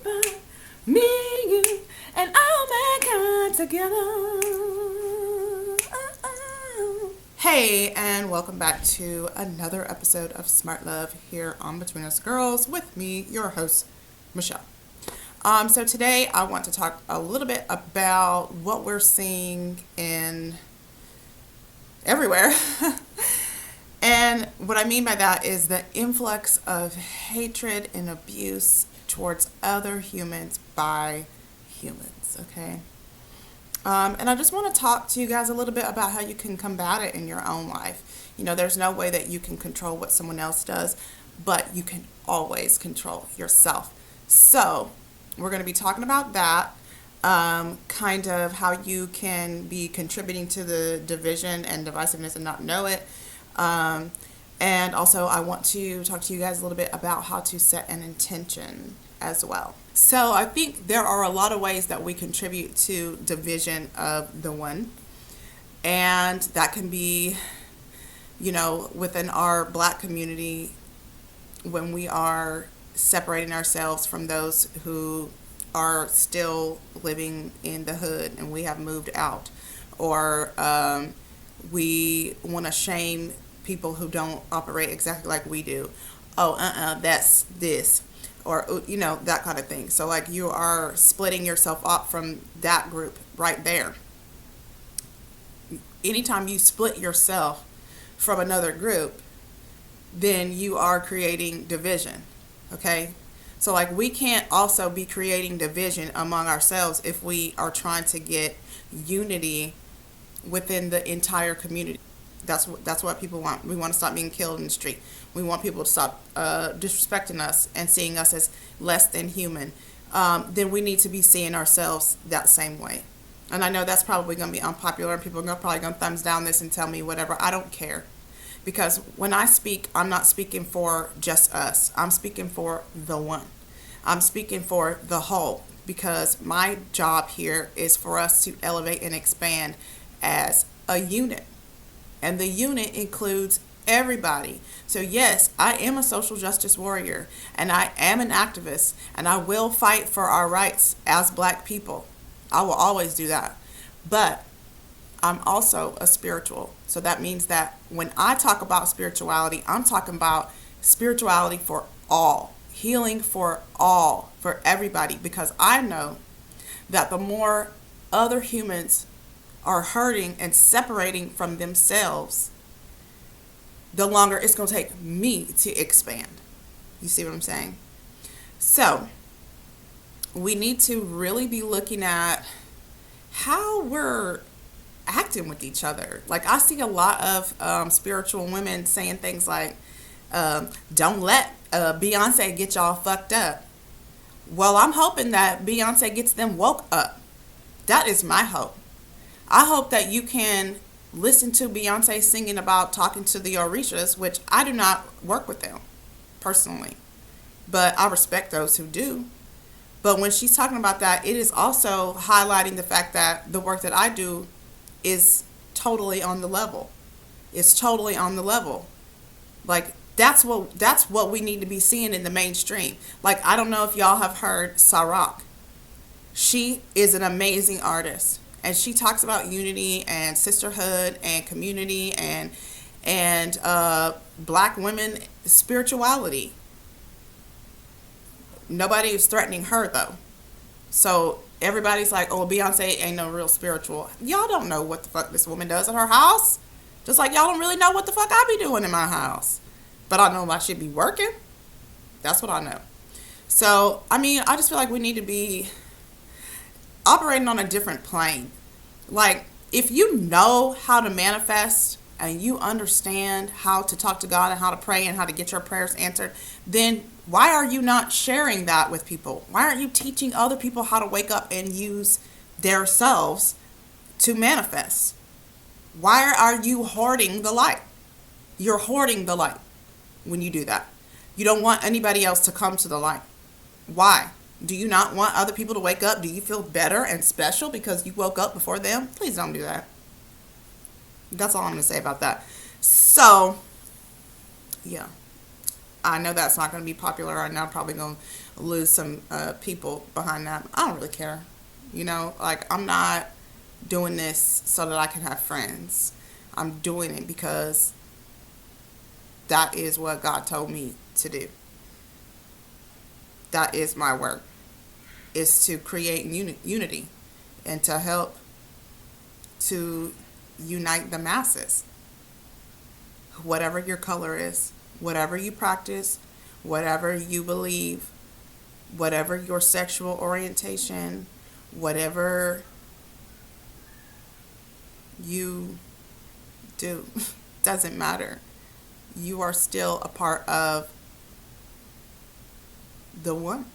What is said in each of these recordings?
by me, you, and all mankind together. Hey, and welcome back to another episode of Smart Love here on Between Us Girls with me, your host, Michelle. So today I want to talk a little bit about what we're seeing in everywhere. And what I mean by that is the influx of hatred and abuse towards other humans by humans, okay? And I just want to talk to you guys a little bit about how you can combat it in your own life. You know, there's no way that you can control what someone else does, but you can always control yourself. So we're going to be talking about that, kind of how you can be contributing to the division and divisiveness and not know it. And also I want to talk to you guys a little bit about how to set an intention as well. So I think there are a lot of ways that we contribute to division of the one. And that can be, you know, within our Black community when we are separating ourselves from those who are still living in the hood and we have moved out. Or we want to shame people who don't operate exactly like we do. Oh, that's this. Or, you know, that kind of thing. So, like, you are splitting yourself up from that group right there. Anytime you split yourself from another group, then you are creating division, okay? So, like, we can't also be creating division among ourselves if we are trying to get unity within the entire community. That's what people want. We want to stop being killed in the street. We want people to stop disrespecting us and seeing us as less than human. Then we need to be seeing ourselves that same way. And I know that's probably going to be unpopular, and people are probably going to thumbs down this and tell me whatever. I don't care. Because when I speak, I'm not speaking for just us. I'm speaking for the one. I'm speaking for the whole. Because my job here is for us to elevate and expand as a unit. And the unit includes everybody. So yes, I am a social justice warrior, and I am an activist, and I will fight for our rights as Black people. I will always do that. But I'm also a spiritual. So that means that when I talk about spirituality, I'm talking about spirituality for all, healing for all, for everybody, because I know that the more other humans are hurting and separating from themselves, the longer it's going to take me to expand. You see what I'm saying? So we need to really be looking at how we're acting with each other. Like, I see a lot of spiritual women saying things like, don't let Beyonce get y'all fucked up. Well, I'm hoping that Beyonce gets them woke up. That is my hope. I hope that you can listen to Beyonce singing about talking to the Orishas, which I do not work with them personally, but I respect those who do. But when she's talking about that, it is also highlighting the fact that the work that I do is totally on the level. It's totally on the level. Like, that's what we need to be seeing in the mainstream. Like, I don't know if y'all have heard Sarak. She is an amazing artist. And she talks about unity and sisterhood and community and Black women spirituality. Nobody is threatening her, though. So everybody's like, oh, Beyonce ain't no real spiritual. Y'all don't know what the fuck this woman does at her house. Just like y'all don't really know what the fuck I be doing in my house. But I know I should be working. That's what I know. So, I mean, I just feel like we need to be operating on a different plane. Like, if you know how to manifest and you understand how to talk to God and how to pray and how to get your prayers answered, then why are you not sharing that with people? Why aren't you teaching other people how to wake up and use their selves to manifest? Why are you hoarding the light? You're hoarding the light when you do that. You don't want anybody else to come to the light. Why? Do you not want other people to wake up? Do you feel better and special because you woke up before them? Please don't do that. That's all I'm going to say about that. So, yeah. I know that's not going to be popular. I'm now probably going to lose some people behind that. I don't really care. Like, I'm not doing this so that I can have friends. I'm doing it because that is what God told me to do. That is my work, is to create unity and to help to unite the masses. Whatever your color is, whatever you practice, whatever you believe, whatever your sexual orientation, whatever you do, doesn't matter. You are still a part of the one.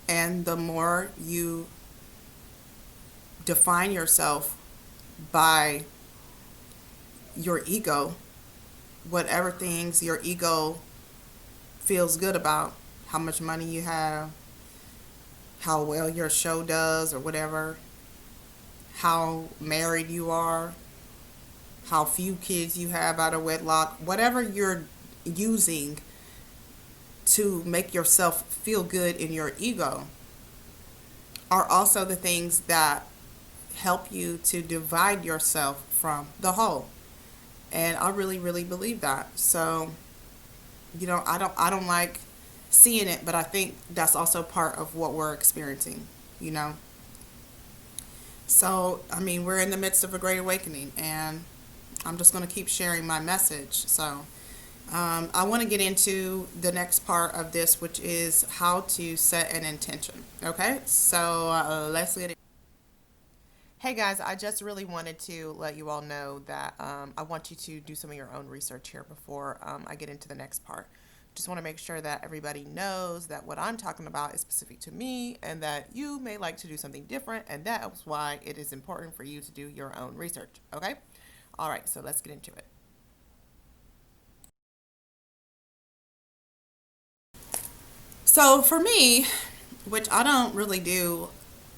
And the more you define yourself by your ego, whatever things your ego feels good about, how much money you have, how well your show does or whatever, how married you are, how few kids you have out of wedlock, whatever you're using to make yourself feel good in your ego are also the things that help you to divide yourself from the whole. And I really, really believe that. So, I don't like seeing it, but I think that's also part of what we're experiencing, you know. So, I mean, we're in the midst of a great awakening, and I'm just going to keep sharing my message. So, I want to get into the next part of this, which is how to set an intention. Okay, so let's get it. Hey guys, I just really wanted to let you all know that I want you to do some of your own research here before I get into the next part. Just want to make sure that everybody knows that what I'm talking about is specific to me and that you may like to do something different, and that's why it is important for you to do your own research. Okay? All right, so let's get into it. So for me, which I don't really do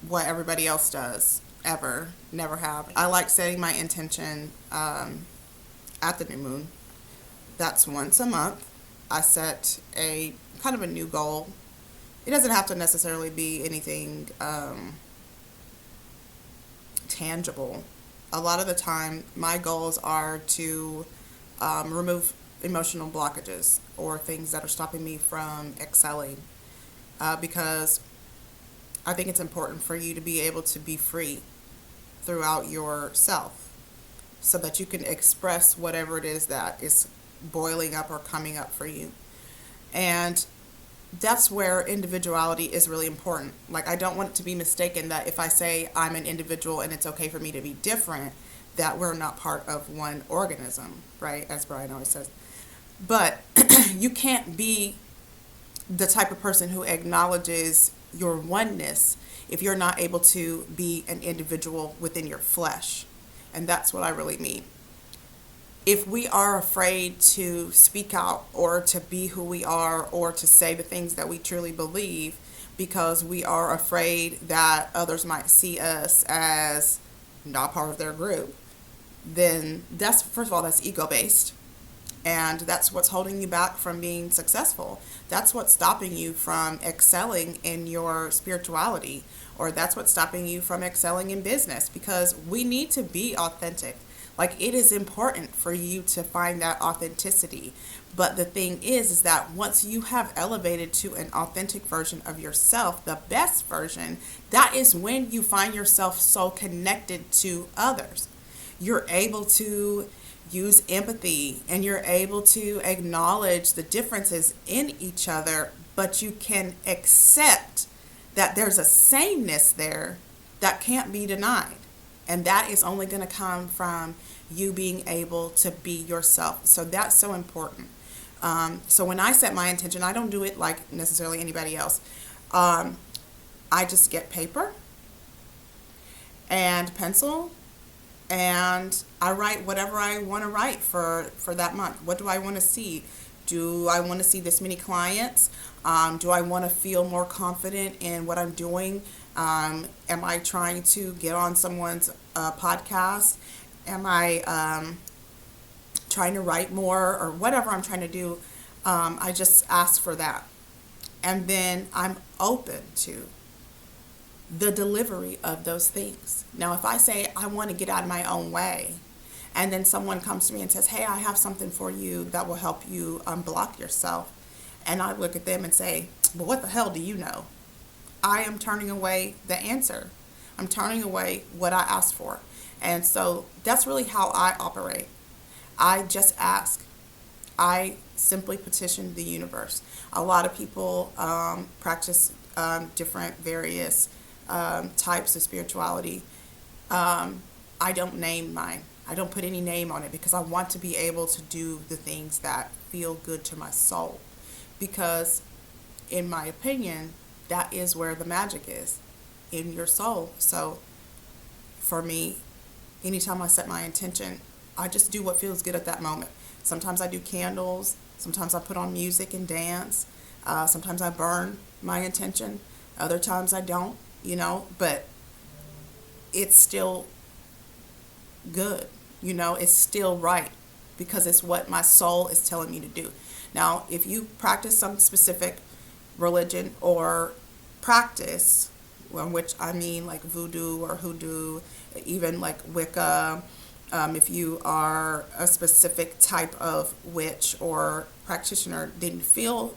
what everybody else does ever, never have. I like setting my intention at the new moon. That's once a month. I set a kind of a new goal. It doesn't have to necessarily be anything tangible. A lot of the time, my goals are to remove emotional blockages or things that are stopping me from excelling, because I think it's important for you to be able to be free throughout yourself so that you can express whatever it is that is boiling up or coming up for you. And that's where individuality is really important. Like, I don't want it to be mistaken that if I say I'm an individual and it's okay for me to be different, that we're not part of one organism, right? As Brian always says. But you can't be the type of person who acknowledges your oneness if you're not able to be an individual within your flesh. And that's what I really mean. If we are afraid to speak out or to be who we are or to say the things that we truly believe because we are afraid that others might see us as not part of their group, then that's, first of all, that's ego based. And that's what's holding you back from being successful. That's what's stopping you from excelling in your spirituality, or that's what's stopping you from excelling in business, because we need to be authentic. Like, it is important for you to find that authenticity. But the thing is that once you have elevated to an authentic version of yourself, the best version, that is when you find yourself so connected to others. You're able to use empathy and you're able to acknowledge the differences in each other, but you can accept that there's a sameness there that can't be denied. And that is only going to come from you being able to be yourself. So that's so important. So when I set my intention, I don't do it like necessarily anybody else. I just get paper and pencil, and I write whatever I want to write for that month. What do I want to see? Do I want to see this many clients? Do I want to feel more confident in what I'm doing? Am I trying to get on someone's podcast? Am I trying to write more, or whatever I'm trying to do? I just ask for that. And then I'm open to the delivery of those things. Now, if I say I want to get out of my own way, and then someone comes to me and says, hey, I have something for you that will help you unblock yourself, and I look at them and say, well, what the hell do you know? I am turning away the answer. I'm turning away what I asked for. And so that's really how I operate. I just ask. I simply petition the universe. A lot of people practice different various types of spirituality. I don't name mine. I don't put any name on it because I want to be able to do the things that feel good to my soul. Because in my opinion, that is where the magic is, in your soul. So for me, anytime I set my intention, I just do what feels good at that moment. Sometimes I do candles. Sometimes I put on music and dance. Sometimes I burn my intention. Other times I don't, but it's still good. It's still right because it's what my soul is telling me to do. Now, if you practice some specific religion or practice, which I mean like voodoo or hoodoo, even like Wicca, if you are a specific type of witch or practitioner, then feel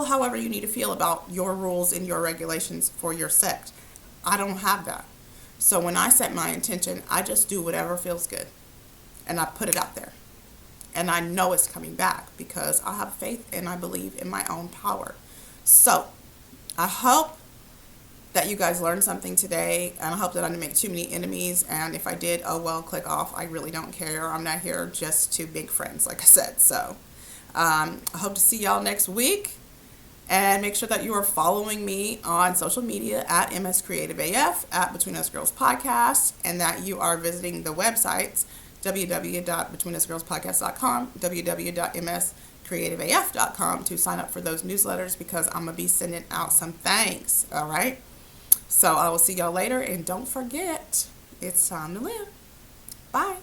however you need to feel about your rules and your regulations for your sect. I don't have that. So when I set my intention, I just do whatever feels good and I put it out there. And I know it's coming back because I have faith and I believe in my own power. So I hope that you guys learned something today, and I hope that I didn't make too many enemies. And if I did, oh well, click off. I really don't care. I'm not here just to make friends, like I said. So I hope to see y'all next week. And make sure that you are following me on social media at MSCreativeAF, at Between Us Girls Podcast, and that you are visiting the websites www.betweenusgirlspodcast.com, www.mscreativeaf.com to sign up for those newsletters because I'm going to be sending out some thanks, all right? So I will see y'all later, and don't forget, it's time to live. Bye.